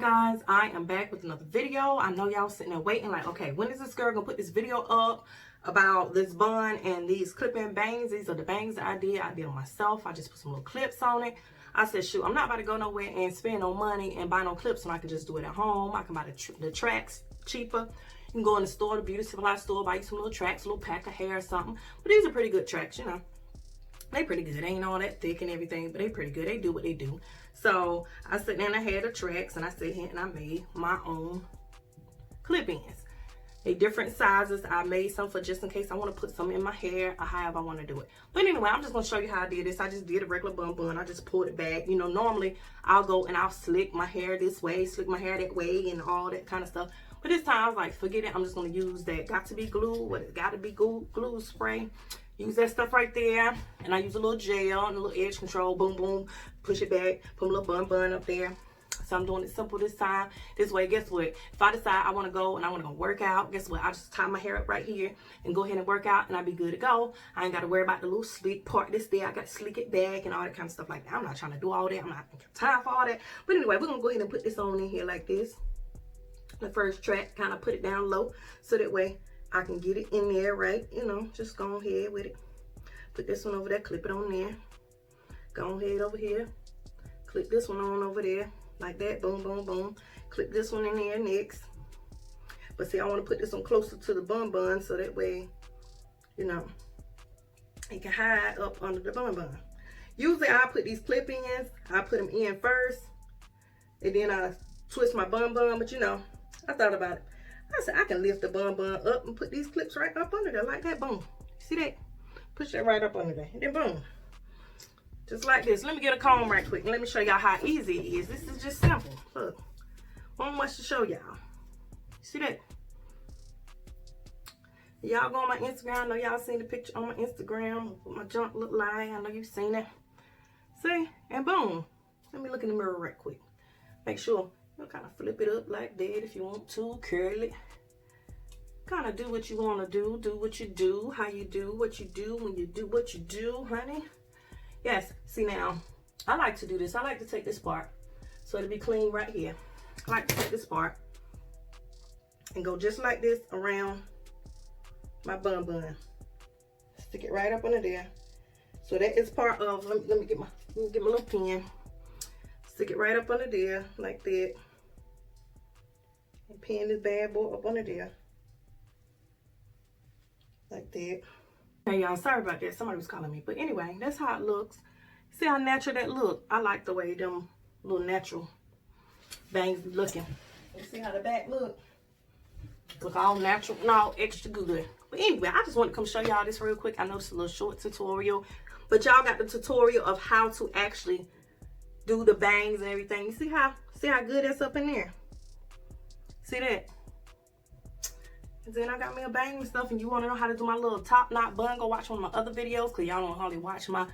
guys, I am back with another video. I know y'all sitting there waiting like, okay, when is this girl gonna put this video up about this bun and these clip-in bangs? These are the bangs that I did them myself. I just put some little clips on it. I said, shoot, I'm not about to go nowhere and spend no money and buy no clips when I can just do it at home. I can buy the tracks cheaper. You can go in the store, the beauty supply store, buy you some little tracks, a little pack of hair or something. But these are pretty good tracks, you know. They pretty good. They ain't all that thick and everything, but they pretty good. They do what they do. So I sat there and I had the tracks, and I sat here and I made my own clip-ins. They different sizes. I made some for just in case I want to put some in my hair or however I want to do it. But anyway, I'm just going to show you how I did this. I just did a regular bun. I just pulled it back. You know, normally I'll go and I'll slick my hair this way, slick my hair that way, and all that kind of stuff. But this time I was like, forget it. I'm just going to use that got to be glue. What it got to be glue spray. Use that stuff right there, and I use a little gel and a little edge control. Boom, boom, push it back, put a little bun up there. So I'm doing it simple this time. This way, guess what? If I decide I want to go and I want to go work out, guess what? I just tie my hair up right here and go ahead and work out, and I'll be good to go. I ain't got to worry about the little slick part this there. I got to slick it back and all that kind of stuff like that. I'm not trying to do all that. I'm not got time for all that. But anyway, we're going to go ahead and put this on in here like this. The first track, kind of put it down low so that way I can get it in there, right? You know, just go ahead with it. Put this one over there, clip it on there. Go ahead over here. Clip this one on over there. Like that, boom, boom, boom. Clip this one in there next. But see, I want to put this one closer to the bun so that way, you know, it can hide up under the bun. Usually I put these clip-ins, I put them in first, and then I twist my bun, but you know, I thought about it. I said, I can lift the bun up and put these clips right up under there like that, boom. See that? Push that right up under there, and then boom. Just like this. Let me get a comb right quick, and let me show y'all how easy it is. This is just simple. Look, won't much to show y'all. See that? Y'all go on my Instagram. I know y'all seen the picture on my Instagram. What my junk look like. I know you've seen it. See? And boom. Let me look in the mirror right quick. Make sure you kind of flip it up like that if you want to. Curl it. Kind of do what you want to do. Do what you do. How you do what you do when you do what you do, honey. Yes. See now, I like to do this. I like to take this part so it'll be clean right here. I like to take this part and go just like this around my bun. Stick it right up under there. So that is part of. Let me get my little pen. Stick it right up under there like that. And pin this bad boy up under there. Like that. Hey y'all, sorry about that. Somebody was calling me. But anyway, that's how it looks. See how natural that look? I like the way them little natural bangs be looking. You see how the back look? Look all natural and all extra good. But anyway, I just want to come show y'all this real quick. I know it's a little short tutorial, but y'all got the tutorial of how to actually do the bangs and everything. You see how good that's up in there? See that? And then I got me a bang and stuff, and you want to know how to do my little top knot bun, go watch one of my other videos, because y'all don't hardly watch my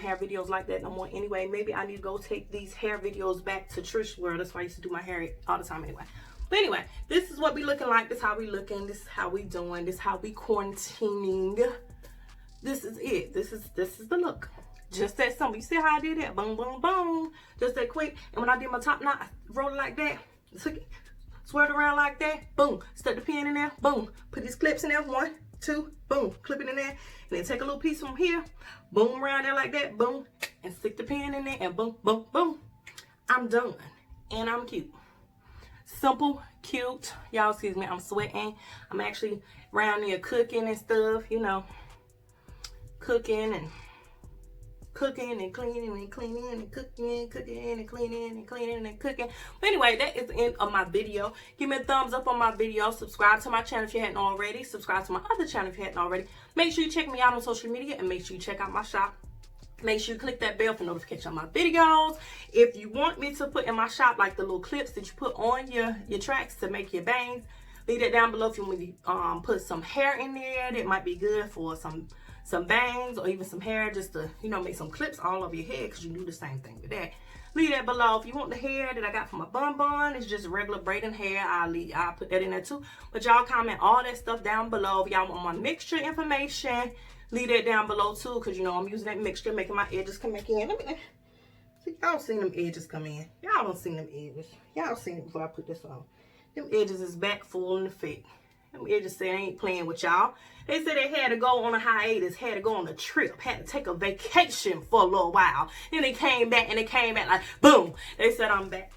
hair videos like that no more anyway. Maybe I need to go take these hair videos back to Trish World. That's why I used to do my hair all the time anyway. But anyway, this is what we looking like. This is how we looking. This is how we doing. This is how we quarantining. This is it. This is the look. Just that simple. You see how I did that? Boom, boom, boom. Just that quick. And when I did my top knot, I rolled it like that. Took it. Swirl it around like that, boom, stuck the pin in there, boom, put these clips in there, 1, 2, boom, clip it in there, and then take a little piece from here, boom, around there like that, boom, and stick the pin in there, and boom, boom, boom. I'm done, and I'm cute. Simple, cute. Y'all, excuse me, I'm sweating. I'm actually around here cooking and stuff, you know, cooking and cleaning and cleaning and cleaning and cooking and cooking and cleaning and cleaning and cooking. But anyway, that is the end of my video. Give me a thumbs up on my video. Subscribe to my channel if you hadn't already. Subscribe to my other channel if you hadn't already. Make sure you check me out on social media, and make sure you check out my shop. Make sure you click that bell for notification on my videos. If you want me to put in my shop like the little clips that you put on your tracks to make your bangs, leave that down below. If you want me to put some hair in there, that might be good for some bangs or even some hair, just to, you know, make some clips all over your head, because you do the same thing with that. Leave that below. If you want the hair that I got from my bun, it's just regular braiding hair. I'll put that in there too. But y'all comment all that stuff down below. If y'all want my mixture information, leave that down below too, because you know I'm using that mixture, making my edges come back in. Let me Y'all seen them edges come in. Y'all don't seen them edges. Y'all seen it before I put this on. Them edges is back full in effect. Them edges say I ain't playing with y'all. They said they had to go on a hiatus, had to go on a trip, had to take a vacation for a little while. Then they came back and they came back like boom. They said I'm back.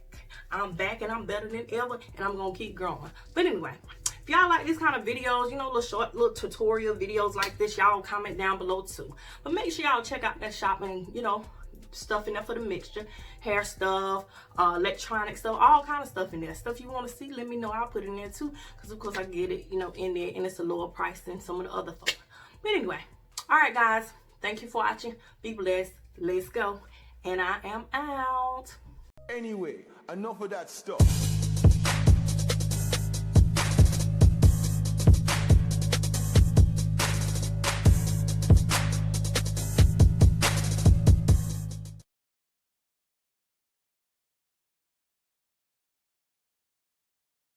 I'm back and I'm better than ever and I'm gonna keep growing. But anyway, if y'all like these kind of videos, you know, little short little tutorial videos like this, y'all comment down below too. But make sure y'all check out that shopping, you know, stuff in there for the mixture, hair stuff, electronic stuff, all kind of stuff in there. Stuff you want to see, let me know. I'll put it in there too, because of course I get it, you know, in there, and it's a lower price than some of the other stuff. But anyway, all right guys, thank you for watching. Be blessed. Let's go. And I am out. Anyway, enough of that stuff.